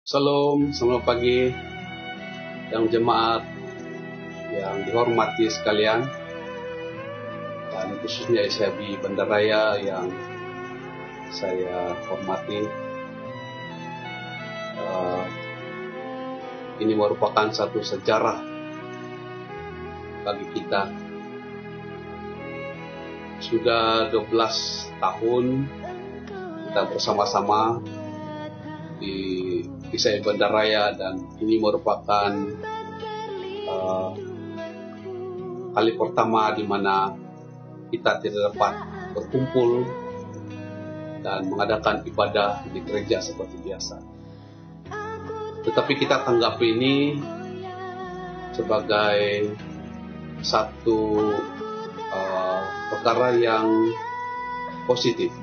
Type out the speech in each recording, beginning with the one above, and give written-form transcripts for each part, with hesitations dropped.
Shalom, selamat pagi yang jemaat yang dihormati sekalian, dan khususnya SHB Bandaraya yang saya hormati. Ini merupakan satu sejarah bagi kita. Sudah 12 tahun kita bersama-sama di SHB Bandaraya, dan ini merupakan kali pertama di mana kita tidak dapat berkumpul dan mengadakan ibadah di gereja seperti biasa. Tetapi kita tanggapi ini sebagai satu perkara yang positif,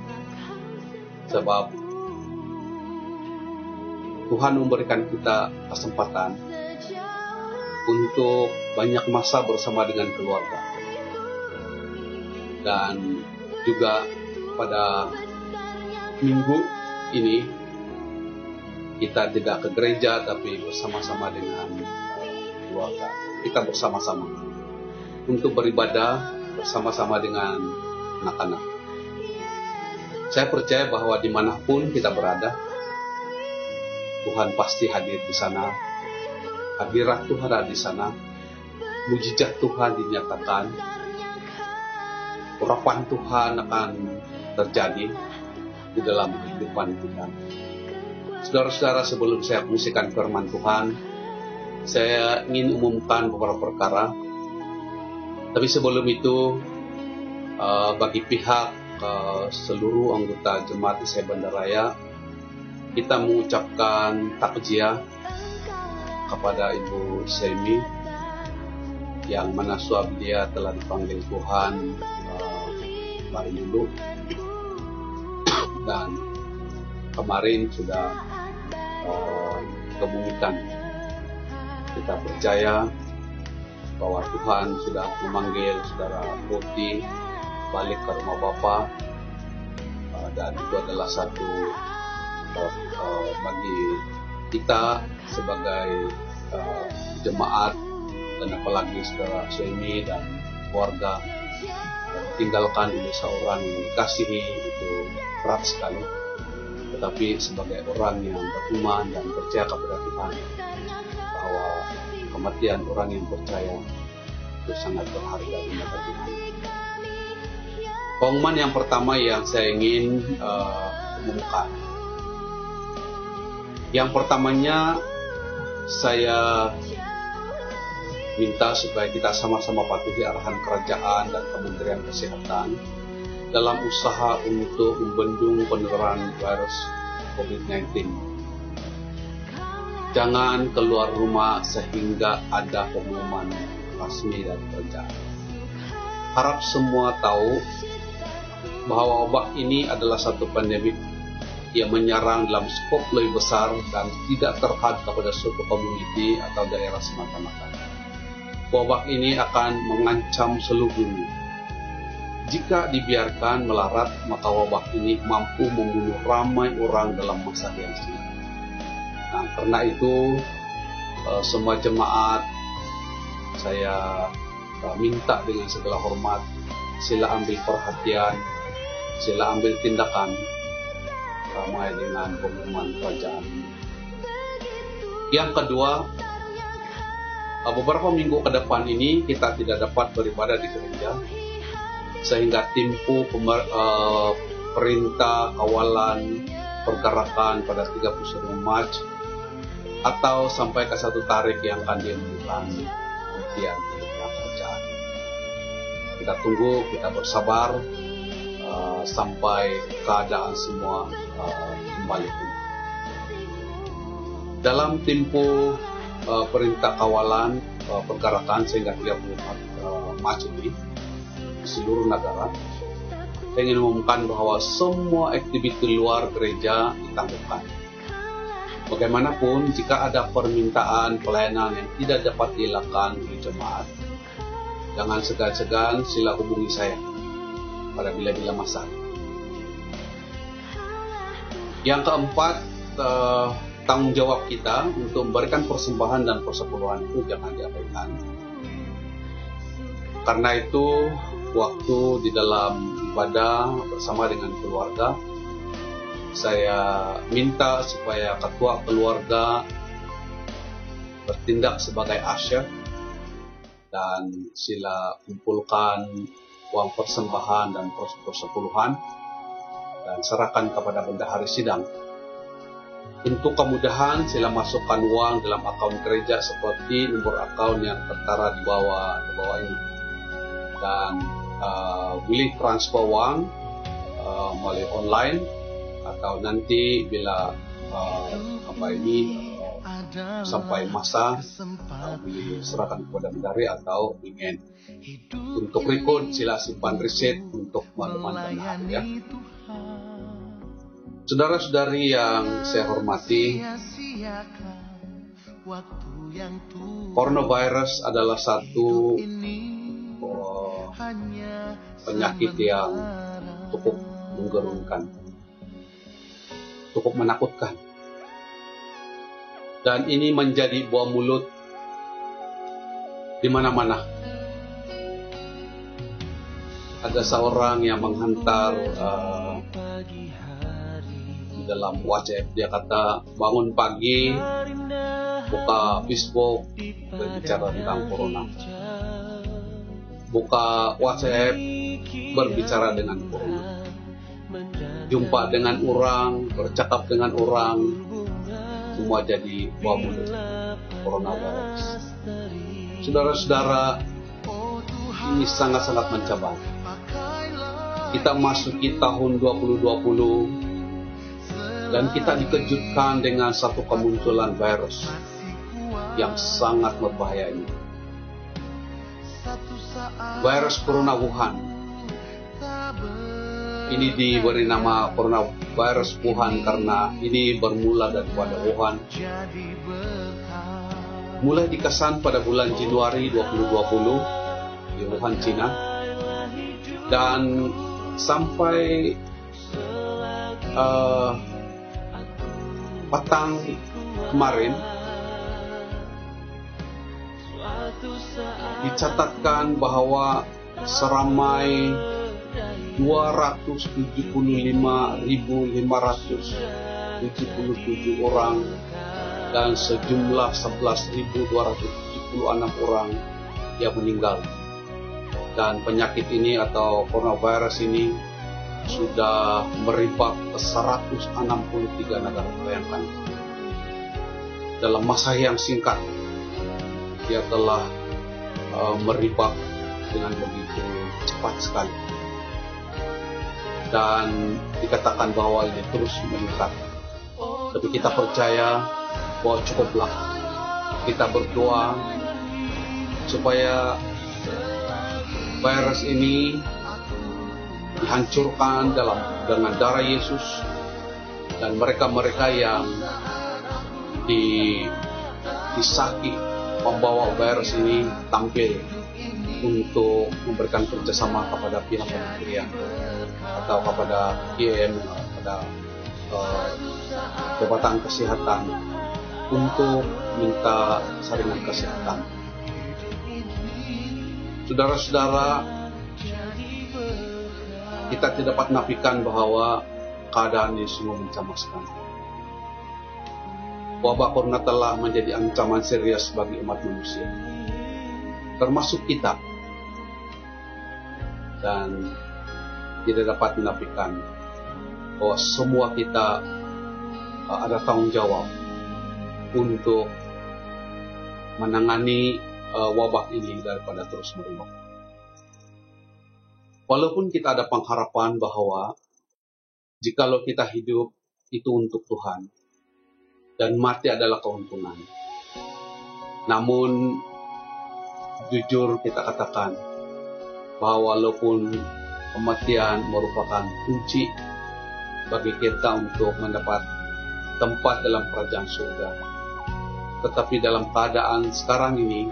sebab Tuhan memberikan kita kesempatan untuk banyak masa bersama dengan keluarga. Dan juga pada minggu ini kita tidak ke gereja, tapi bersama-sama dengan keluarga. Kita bersama-sama untuk beribadah bersama-sama dengan anak-anak. Saya percaya bahwa dimanapun kita berada, Tuhan pasti hadir di sana. Hadirat Tuhan ada di sana. Mujizat Tuhan dinyatakan. Urapan Tuhan akan terjadi di dalam kehidupan kita. Saudara-saudara, sebelum saya fungsikan firman Tuhan, saya ingin umumkan beberapa perkara. Tapi sebelum itu, bagi pihak seluruh anggota jemaat SHB Bandaraya, kita mengucapkan takziah kepada Ibu Semi, yang mana suami dia telah dipanggil Tuhan kemarin dulu, dan kemarin sudah kebumikan. Kita percaya bahwa Tuhan sudah memanggil saudara Putih balik ke rumah Bapa, dan itu adalah satu bagi kita sebagai jemaat, dan apalagi saudara Semi dan keluarga tinggalkan oleh seorang yang dikasihi, itu berat sekali. Tetapi sebagai orang yang beriman dan percaya kepada Tuhan, bahwa kematian orang yang percaya itu sangat berharga di mata Tuhan. Pengumuman yang pertama yang saya ingin umumkan. Yang pertamanya, saya minta supaya kita sama-sama patuhi arahan kerajaan dan Kementerian Kesehatan dalam usaha untuk membendung penularan virus COVID-19. Jangan keluar rumah sehingga ada pengumuman resmi dari kerajaan. Harap semua tahu bahwa wabah ini adalah satu pandemik yang menyerang dalam skop lebih besar dan tidak terhad kepada suatu komuniti atau daerah semata-mata. Wabah ini akan mengancam seluruh dunia. Jika dibiarkan melarat, maka wabah ini mampu membunuh ramai orang dalam masa yang singkat. Nah, karena itu semua jemaat saya minta dengan segala hormat, sila ambil perhatian, sila ambil tindakan ramai dengan pengumuman kerajaan. Yang kedua, beberapa minggu ke depan ini kita tidak dapat beribadah di gereja, sehingga tempo perintah kawalan pergerakan pada 31 Mac atau sampai ke satu tarik yang akan diumumkan kemudian di pihak kerajaan. Kita tunggu, kita bersabar sampai keadaan semua kembali. Dalam tempo perintah kawalan pergerakan sehingga 34 Mac ini di seluruh negara, saya ingin mengumumkan bahwa semua aktiviti luar gereja ditangguhkan. Bagaimanapun, jika ada permintaan pelayanan yang tidak dapat dilakukan oleh jemaat, jangan segan-segan, sila hubungi saya pada bila-bila masa. Yang keempat, tanggung jawab kita untuk memberikan persembahan dan persepuluhan itu jangan diabaikan. Karena itu, waktu di dalam ibadah bersama dengan keluarga, saya minta supaya ketua keluarga bertindak sebagai usher dan sila kumpulkan uang persembahan dan persepuluhan dan serahkan kepada bendahari sidang. Untuk kemudahan, sila masukkan uang dalam akaun gereja seperti nomor akaun yang tertera di bawah ini. Dan boleh transfer uang melalui online atau nanti bila sampai masa boleh serahkan kepada bendahari atau ingin untuk rekod sila simpan riset untuk makluman bendahari ya. Saudara-saudari yang saya hormati, coronavirus adalah satu penyakit yang cukup menggerunkan, cukup menakutkan. Dan ini menjadi buah mulut di mana-mana. Ada seorang yang menghantar dalam WhatsApp, dia kata bangun pagi buka Facebook berbicara tentang corona, buka WhatsApp berbicara dengan corona, jumpa dengan orang, bercakap dengan orang, semua jadi buah mulut coronavirus. Saudara-saudara, ini sangat-sangat mencabar. Kita masuki tahun 2020 dan kita dikejutkan dengan satu kemunculan virus yang sangat berbahaya ini. Virus Corona Wuhan. Ini diberi nama coronavirus Wuhan karena ini bermula daripada Wuhan. Mulai dikesan pada bulan Januari 2020 di Wuhan, China, dan sampai petang kemarin dicatatkan bahwa seramai 275.577 orang dan sejumlah 11.276 orang yang meninggal. Dan penyakit ini atau coronavirus ini sudah merebak ke 163 negara. Bayangkan, dalam masa yang singkat dia telah merebak dengan begitu cepat sekali, dan dikatakan bahwa ini terus meningkat. Tapi kita percaya bahwa cukuplah kita berdoa supaya virus ini dihancurkan dengan darah Yesus, dan mereka-mereka yang disaki pembawa virus ini tampil untuk memberikan kerjasama kepada pihak kementerian atau kepada IM, kepada Jabatan Kesehatan untuk minta saringan kesehatan. Saudara-saudara, kita tidak dapat menafikan bahwa keadaan ini semua mencemaskan. Wabah corona telah menjadi ancaman serius bagi umat manusia, termasuk kita, dan tidak dapat menafikan bahwa semua kita ada tanggung jawab untuk menangani wabah ini daripada terus merebak. Walaupun kita ada pengharapan bahwa jikalau kita hidup itu untuk Tuhan dan mati adalah keuntungan, namun jujur kita katakan bahwa walaupun kematian merupakan kunci bagi kita untuk mendapat tempat dalam kerajaan surga, tetapi dalam keadaan sekarang ini,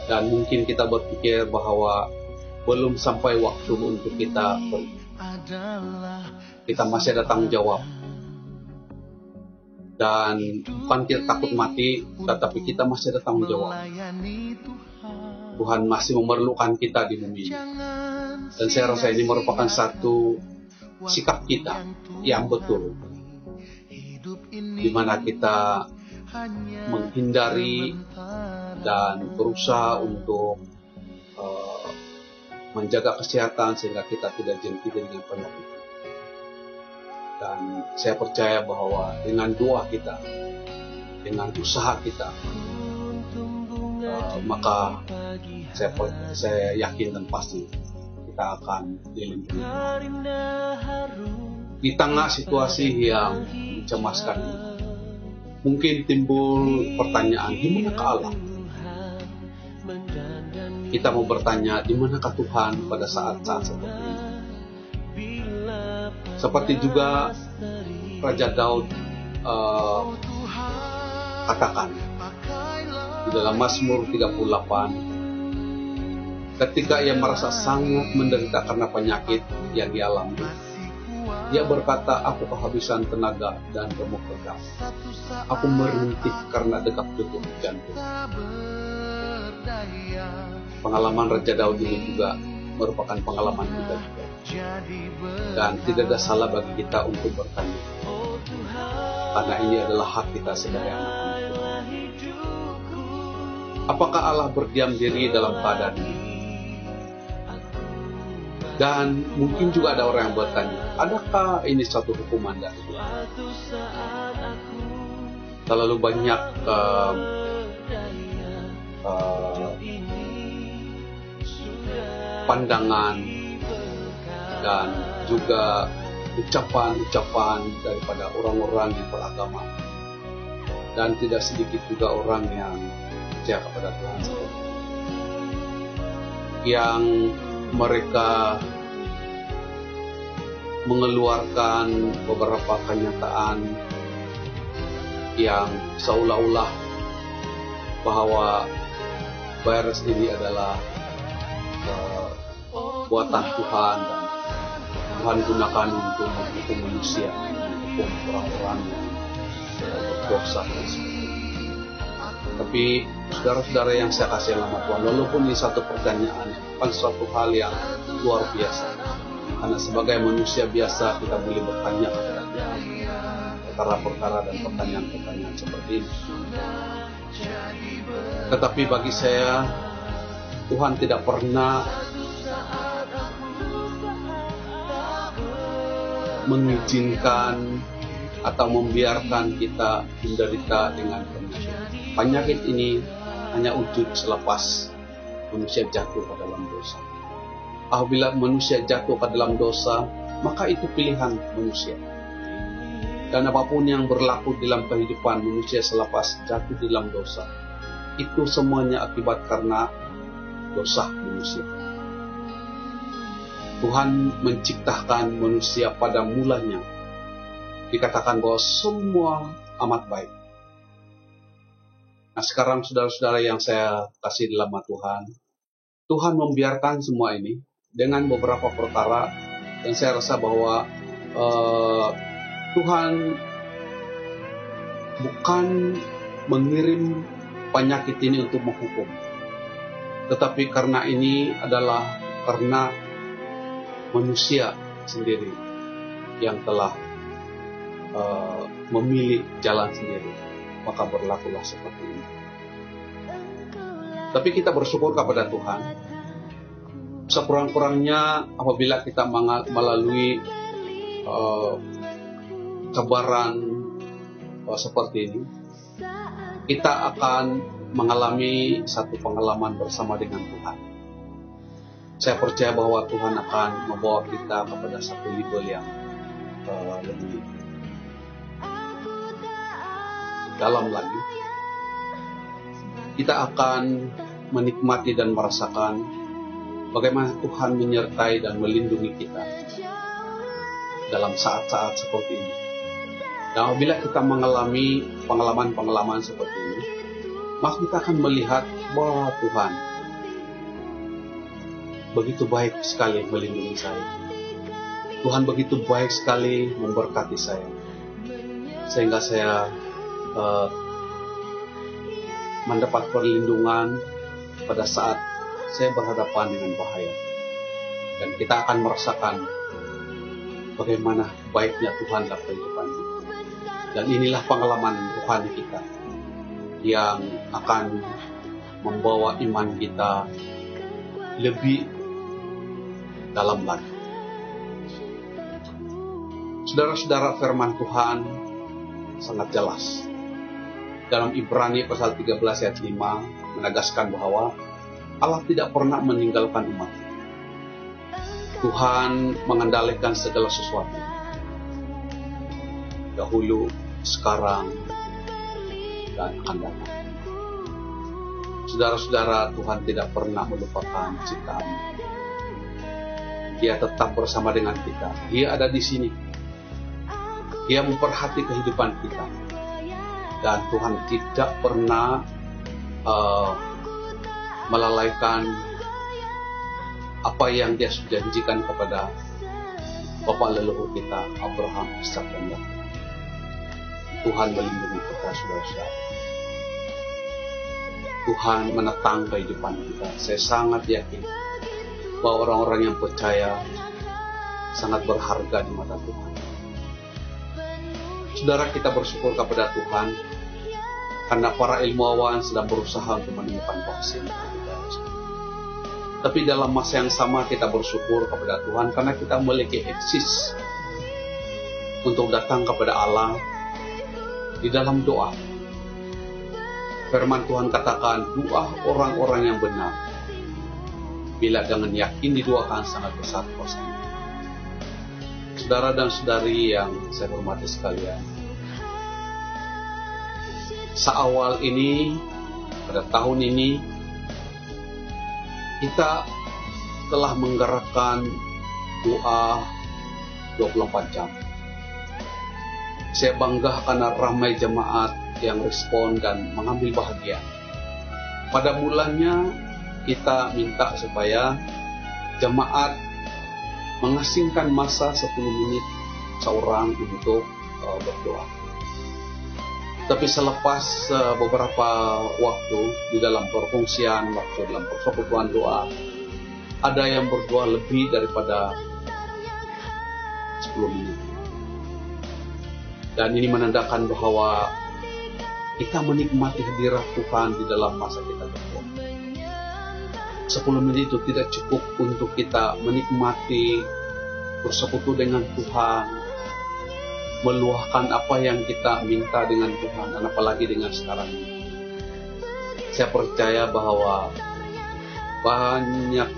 dan mungkin kita berpikir bahwa belum sampai waktu untuk kita pergi, kita masih ada tanggung jawab Dan bukan kita takut mati, tetapi kita masih ada tanggung jawab. Tuhan masih memerlukan kita di bumi ini. Dan saya rasa ini merupakan satu sikap kita yang betul, di mana kita menghindari dan berusaha untuk menjaga kesehatan sehingga kita tidak jangkit dengan penyakit. Dan saya percaya bahwa dengan doa kita, dengan usaha kita, maka saya yakin dan pasti kita akan dilindungi. Di tengah situasi yang mencemaskan ini, mungkin timbul pertanyaan, di manakah Allah? Kita mau bertanya, di manakah Tuhan pada saat-saat seperti ini? Seperti juga Raja Daud katakan di dalam Mazmur 38, ketika ia merasa sangat menderita karena penyakit yang dialami, dia berkata, aku kehabisan tenaga dan gemuk tegap. Aku merintih karena detak-detuk jantung. Pengalaman Raja Daud ini juga merupakan pengalaman kita juga. Dan tidak ada salah bagi kita untuk bertanya, karena ini adalah hak kita sebagai anak-anak Tuhan. Apakah Allah berdiam diri dalam keadaan ini? Dan mungkin juga ada orang yang bertanya, adakah ini suatu hukuman dari Tuhan? Terlalu banyak pandangan dan juga ucapan-ucapan daripada orang-orang yang beragama, dan tidak sedikit juga orang yang percaya kepada Tuhan sendiri, yang mereka mengeluarkan beberapa kenyataan yang seolah-olah bahwa virus ini adalah buatan Tuhan dan Tuhan gunakan untuk menghukum manusia, menghukum orang-orang yang berdosa. Tapi saudara-saudara yang saya kasih nama Tuhan, walaupun ini satu pertanyaan, bukan suatu hal yang luar biasa, karena sebagai manusia biasa kita boleh bertanya kepada Tuhan perkara-perkara dan pertanyaan-pertanyaan seperti ini. Tetapi bagi saya, Tuhan tidak pernah mengizinkan atau membiarkan kita menderita dengan penyakit. Penyakit ini hanya wujud selepas manusia jatuh ke dalam dosa. Apabila manusia jatuh ke dalam dosa, maka itu pilihan manusia. Dan apapun yang berlaku dalam kehidupan manusia selepas jatuh di dalam dosa, itu semuanya akibat karena dosa manusia. Tuhan menciptakan manusia pada mulanya. Dikatakan bahwa semua amat baik. Nah sekarang saudara-saudara yang saya kasih dalam nama Tuhan, Tuhan membiarkan semua ini dengan beberapa perkara, dan saya rasa bahwa Tuhan bukan mengirim penyakit ini untuk menghukum, tetapi karena ini adalah karena manusia sendiri yang telah memilih jalan sendiri, maka berlakulah seperti ini. Tapi kita bersyukur kepada Tuhan, sekurang-kurangnya apabila kita melalui cabaran seperti ini, kita akan mengalami satu pengalaman bersama dengan Tuhan. Saya percaya bahwa Tuhan akan membawa kita kepada satu level yang lebih dalam lagi. Kita akan menikmati dan merasakan bagaimana Tuhan menyertai dan melindungi kita dalam saat-saat seperti ini. Dan apabila kita mengalami pengalaman-pengalaman seperti ini, maka kita akan melihat bahwa Tuhan begitu baik sekali melindungi saya. Tuhan begitu baik sekali memberkati saya, sehingga saya uh, mendapat perlindungan pada saat saya berhadapan dengan bahaya. Dan kita akan merasakan bagaimana baiknya Tuhan dalam kehidupan kita. Dan inilah pengalaman rohani kita yang akan membawa iman kita lebih dalam lagi. Saudara-saudara, firman Tuhan sangat jelas. Dalam Ibrani pasal 13 ayat 5 menegaskan bahwa Allah tidak pernah meninggalkan umat. Tuhan mengendalikan segala sesuatu. Dahulu, sekarang, dan akan datang. Saudara-saudara, Tuhan tidak pernah melupakan ciptaan. Dia tetap bersama dengan kita. Dia ada di sini. Dia memperhati kehidupan kita. Dan Tuhan tidak pernah melalaikan apa yang Dia sudah janjikan kepada Bapak leluhur kita, Abraham, Ishak, dan Yakub. Tuhan melindungi kita, saudara-saudara. Tuhan menatang kehidupan kita. Saya sangat yakin bahwa orang-orang yang percaya sangat berharga di mata Tuhan. Saudara, kita bersyukur kepada Tuhan karena para ilmuwan sedang berusaha untuk menemukan vaksin. Tapi dalam masa yang sama kita bersyukur kepada Tuhan karena kita memiliki akses untuk datang kepada Allah di dalam doa. Firman Tuhan katakan, doa orang-orang yang benar, bila dengan yakin didoakan, sangat besar kuasanya. Saudara dan saudari yang saya hormati sekalian, seawal ini, pada tahun ini, kita telah menggerakkan doa 24 jam. Saya bangga karena ramai jemaat yang respon dan mengambil bahagian. Pada mulanya kita minta supaya jemaat mengasingkan masa 10 menit seorang untuk berdoa. Tapi selepas beberapa waktu di dalam perfungsian, waktu dalam persekutuan doa, ada yang berdoa lebih daripada 10 menit. Dan ini menandakan bahwa kita menikmati hadirat Tuhan di dalam masa kita berdoa. 10 menit itu tidak cukup untuk kita menikmati bersekutu dengan Tuhan, meluahkan apa yang kita minta dengan Tuhan, dan apalagi dengan sekarang ini. Saya percaya bahwa banyak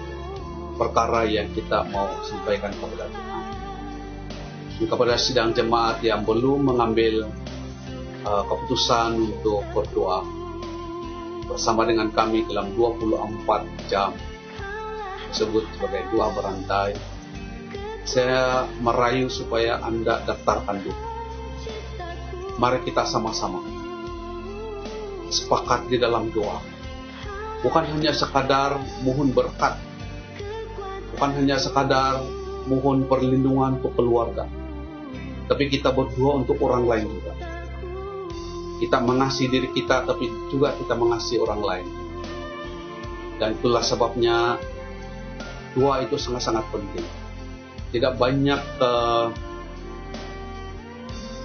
perkara yang kita mau sampaikan kepada Tuhan. Kepada sidang jemaat yang belum mengambil keputusan untuk berdoa bersama dengan kami dalam 24 jam, disebut sebagai doa berantai, saya merayu supaya Anda daftarkan dulu. Mari kita sama-sama sepakat di dalam doa. Bukan hanya sekadar mohon berkat, bukan hanya sekadar mohon perlindungan untuk keluarga, tapi kita berdoa untuk orang lain juga. Kita mengasihi diri kita, tapi juga kita mengasihi orang lain. Dan itulah sebabnya doa itu sangat-sangat penting. Tidak banyak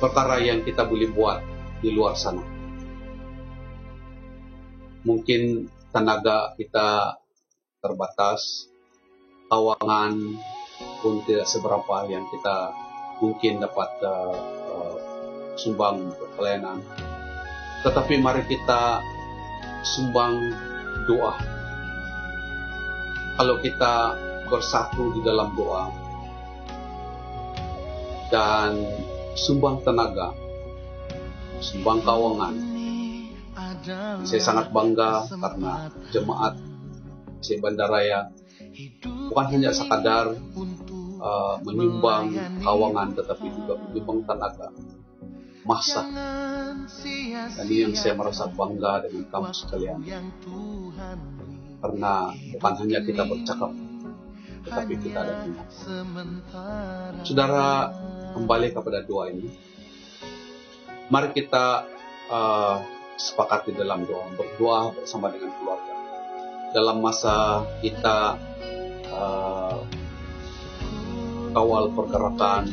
perkara yang kita boleh buat di luar sana. Mungkin tenaga kita terbatas, keuangan pun tidak seberapa yang kita mungkin dapat sumbang untuk pelayanan. Tetapi mari kita sumbang doa. Kalau kita bersatu di dalam doa dan sumbang tenaga, sumbang keuangan, saya sangat bangga karena jemaat Masjid Bandaraya bukan hanya sekadar menyumbang keuangan, tetapi juga menyumbang tenaga, masa. Dan ini yang saya merasa bangga dengan kamu sekalian, karena bukan hanya kita bercakap, tetapi kita ada tindak. Saudara, kembali kepada doa ini. Mari kita sepakati dalam doa, berdoa bersama dengan keluarga. Dalam masa kita kawal pergerakan,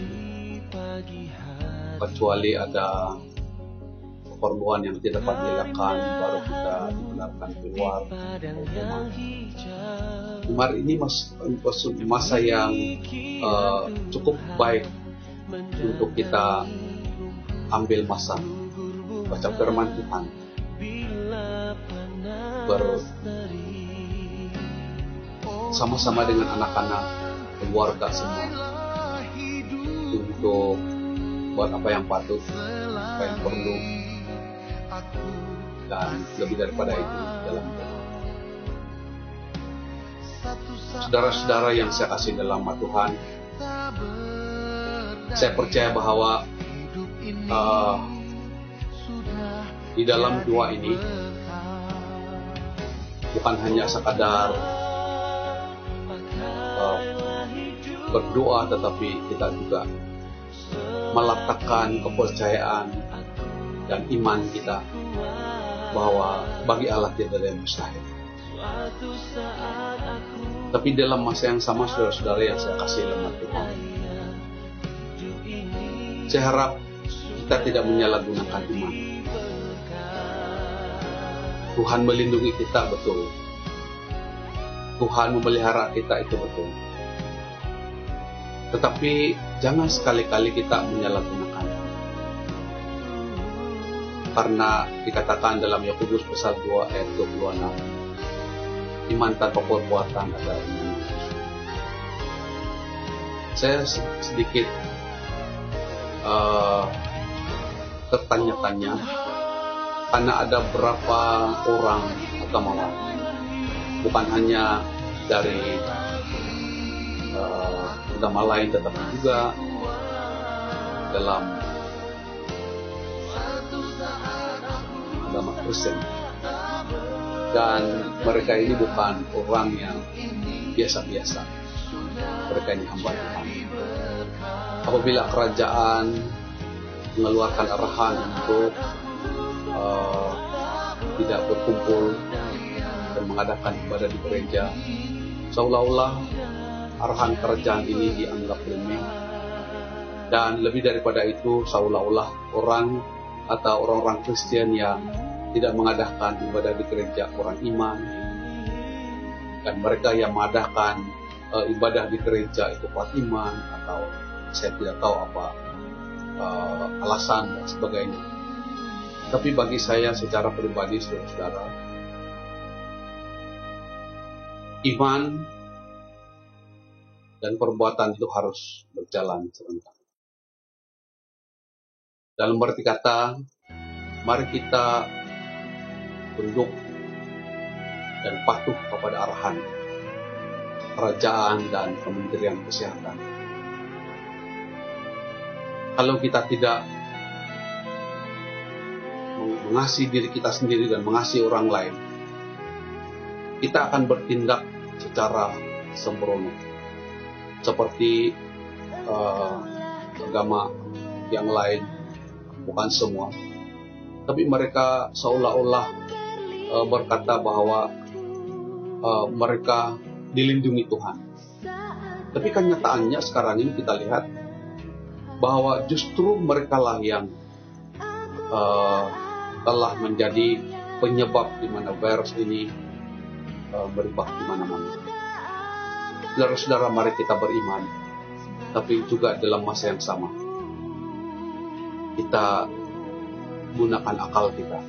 kecuali ada keperluan yang tidak dapat dilakukan, baru kita dibenarkan keluar. Hari ini masa yang cukup baik untuk kita ambil masa baca firman Tuhan, bersama-sama dengan anak-anak, keluarga semua, untuk buat apa yang patut, apa yang perlu, dan lebih daripada itu dalam doa. Saudara-saudara yang saya kasih dalam nama Tuhan, saya percaya bahwa di dalam doa ini bukan hanya sekadar berdoa, tetapi kita juga meletakkan kepercayaan dan iman kita bahwa bagi Allah tidak ada yang mustahil. Tapi dalam masa yang sama, saudara-saudara yang saya kasih dalam Tuhan, saya harap kita tidak menyalahgunakan iman. Tuhan melindungi kita, betul. Tuhan memelihara kita, itu betul. Tetapi jangan sekali-kali kita menyalahgunakan. Karena dikatakan dalam Yakobus pasal 2 ayat 26, iman tanpa perbuatan adalah iman. Saya sedikit tertanya-tanya, karena ada berapa orang agamawan, bukan hanya dari agama lain, tetapi juga dalam agama Kristen, dan mereka ini bukan orang yang biasa-biasa. Mereka ini hamba Tuhan. Apabila kerajaan mengeluarkan arahan untuk tidak berkumpul dan mengadakan ibadah di gereja, seolah-olah arahan kerajaan ini dianggap remeh, dan lebih daripada itu, seolah-olah orang atau orang-orang Kristen yang tidak mengadakan ibadah di gereja orang iman, dan mereka yang mengadakan ibadah di gereja itu kuat iman, atau saya tidak tahu apa alasan dan sebagainya. Tapi bagi saya secara pribadi, saudara-saudara, iman dan perbuatan itu harus berjalan serentak. Dalam arti kata, mari kita tunduk dan patuh kepada arahan kerajaan dan Kementerian Kesehatan. Kalau kita tidak mengasihi diri kita sendiri dan mengasihi orang lain, kita akan bertindak secara sembrono, seperti agama yang lain, bukan semua, tapi mereka seolah-olah berkata bahwa mereka dilindungi Tuhan. Tapi kenyataannya sekarang ini kita lihat bahwa justru merekalah yang telah menjadi penyebab di mana virus ini merebak di mana-mana. Saudara-saudara, mari kita beriman, tapi juga dalam masa yang sama kita gunakan akal kita.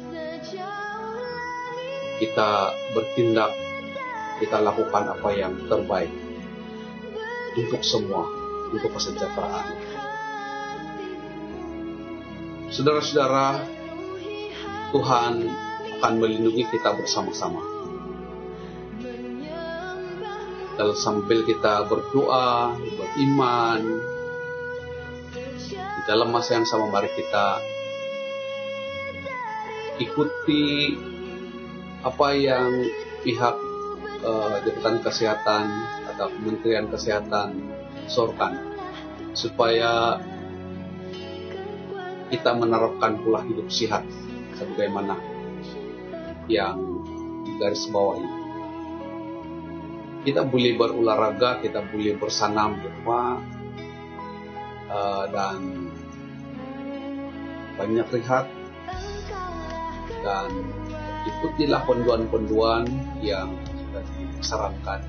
Kita bertindak, kita lakukan apa yang terbaik untuk semua, untuk kesejahteraan. Saudara-saudara, Tuhan akan melindungi kita bersama-sama. Dalam sambil kita berdoa, beriman, di dalam masa yang sama mari kita ikuti apa yang pihak Jabatan Kesehatan atau Kementerian Kesehatan sorkan, supaya kita menerapkan pola hidup sehat sebagaimana yang digaris bawahi. Kita boleh berolahraga, kita boleh bersanam di rumah, dan banyak rehat, dan ikutilah panduan-panduan yang sudah disarankan.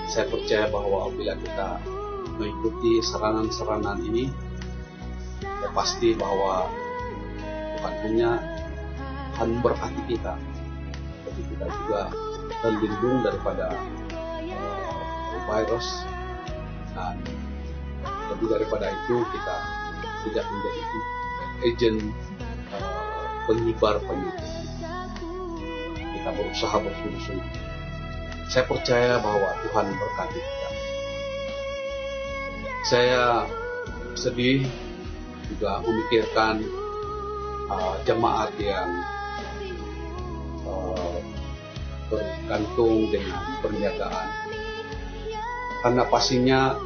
Saya percaya bahwa apabila kita mengikuti saranan-saranan ini, ya pasti bahwa Tuhan berkati kita, tapi kita juga terlindung daripada virus, dan lebih daripada itu kita tidak menjadi agen penyebar penyakit. Kita berusaha bersungguh-sungguh. Saya percaya bahwa Tuhan berkati kita. Saya sedih juga memikirkan jemaat yang bergantung dengan perniagaan, karena pastinya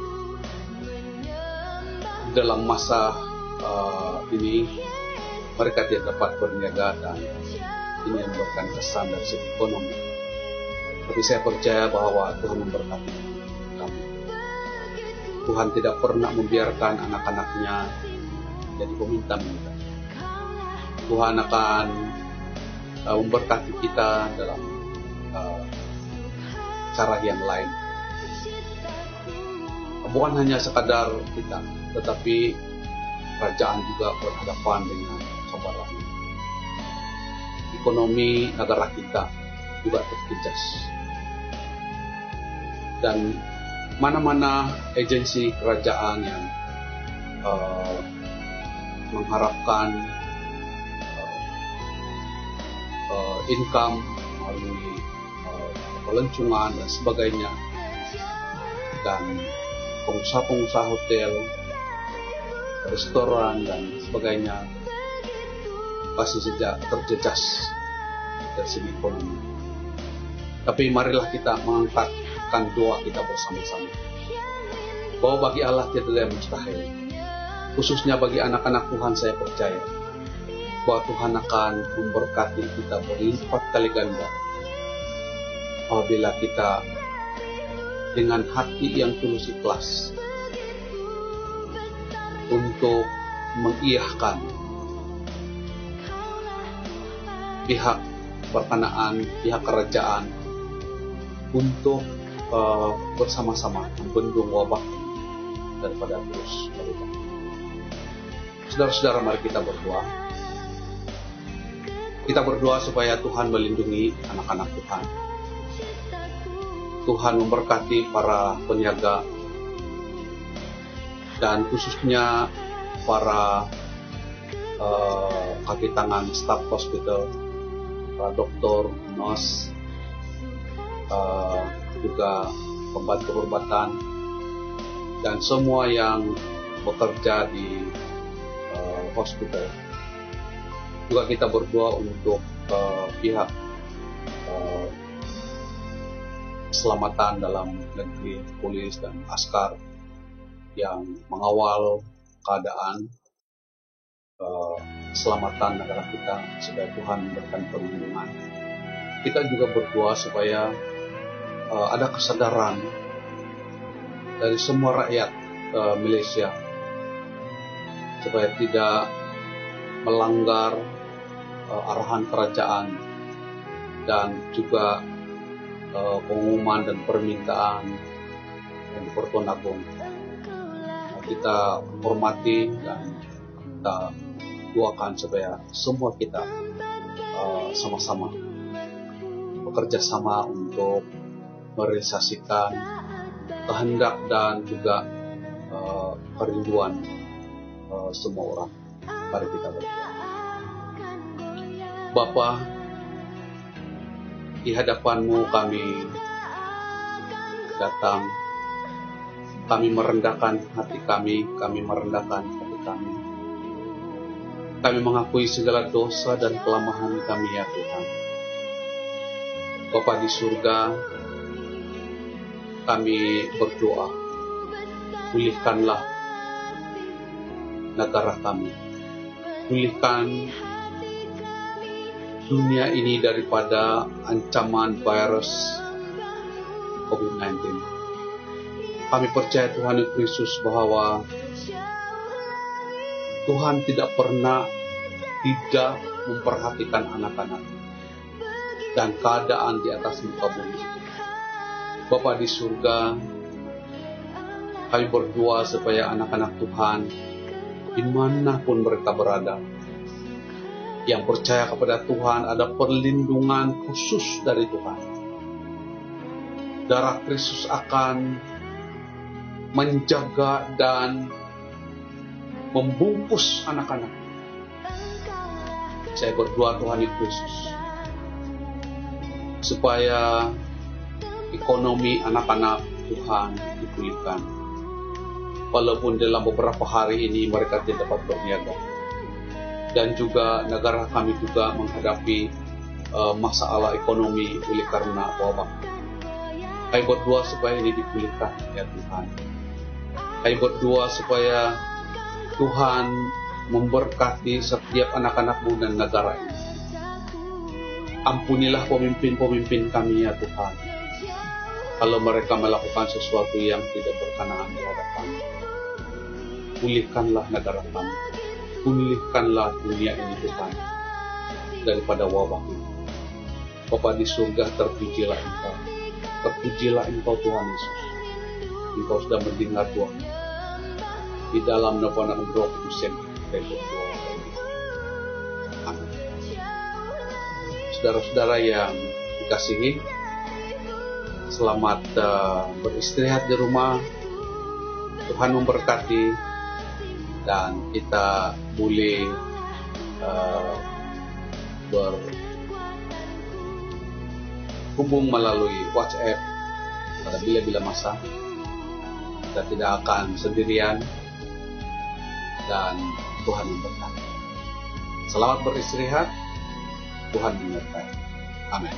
dalam masa ini mereka tidak dapat berniaga, dan ini memberikan kesan dari segi ekonomi. Tapi saya percaya bahwa Tuhan memberkati kami. Tuhan tidak pernah membiarkan anak-anaknya jadi peminta-minta. Tuhan akan memberkati kita dalam cara yang lain. Bukan hanya sekadar kita, tetapi kerajaan juga berhadapan dengan cabaran. Ekonomi negara kita juga terjejas. Dan mana-mana agensi kerajaan yang mengharapkan income melalui pelancongan dan sebagainya, dan pengusaha-pengusaha hotel, restoran dan sebagainya pasti saja terjejas dari segi ekonomi. Tapi marilah kita mengangkatkan doa kita bersama-sama, bahwa bagi Allah tidak ada yang mustahil. Khususnya bagi anak-anak Tuhan, saya percaya bahwa Tuhan akan memberkati kita berlipat kali ganda apabila kita dengan hati yang tulus ikhlas untuk mengiyahkan pihak berkenaan, pihak kerajaan untuk bersama-sama membendung wabah daripada virus corona. Saudara-saudara, mari kita berdoa. Kita berdoa supaya Tuhan melindungi anak-anak Tuhan. Tuhan memberkati para peniaga, dan khususnya para kaki tangan staf hospital, para dokter, nurse, juga pembantu perubatan, dan semua yang bekerja di hospital. Juga kita berdoa untuk pihak keselamatan dalam negeri, polis dan askar yang mengawal keadaan keselamatan negara kita, supaya Tuhan memberikan perlindungan. Kita juga berdoa supaya ada kesadaran dari semua rakyat Malaysia, supaya tidak melanggar arahan kerajaan dan juga pengumuman dan permintaan yang di Pertuan Agong. Kita hormati dan kita doakan supaya semua kita sama-sama bekerja sama untuk merealisasikan kehendak dan juga kerinduan semua orang. Mari kita berdoa. Bapa, di hadapan-Mu kami datang, kami merendahkan hati kami merendahkan hati kami. Kami mengakui segala dosa dan kelemahan kami, ya Tuhan. Bapa di surga, kami berdoa, pulihkanlah negara kami, pulihkan dunia ini daripada ancaman virus COVID-19. Kami percaya Tuhan Yesus bahwa Tuhan tidak pernah tidak memperhatikan anak-anak dan keadaan di atas muka bumi. Bapa di surga, kami berdoa supaya anak-anak Tuhan dimanapun mereka berada, yang percaya kepada Tuhan ada perlindungan khusus dari Tuhan. Darah Kristus akan menjaga dan membungkus anak-anak. Saya berdoa Tuhan Yesus supaya ekonomi anak-anak Tuhan dipulihkan. Walaupun dalam beberapa hari ini mereka tidak dapat berniaga. Dan juga negara kami juga menghadapi masalah ekonomi oleh karena wabah. Kami berdoa supaya ini dipulihkan ya Tuhan. Kami berdoa supaya Tuhan memberkati setiap anak-anak-Mu dan negara ini. Ampunilah pemimpin-pemimpin kami ya Tuhan, kalau mereka melakukan sesuatu yang tidak berkenaan terhadap kami. Pulihkanlah negara kami, pulihkanlah dunia ini Tuhan daripada wabah ini. Bapa di surga, terpujilah Engkau, terpujilah Engkau Tuhan Yesus. Engkau sudah mendengar doa di dalam nama Roh Kudus yang kita berdoa. Amin. Saudara-saudara yang dikasihi, selamat beristirahat di rumah. Tuhan memberkati. Dan kita boleh berhubung melalui WhatsApp pada bila-bila masa. Kita tidak akan sendirian dan Tuhan memberkati. Selamat beristirahat. Tuhan menyertai. Amin.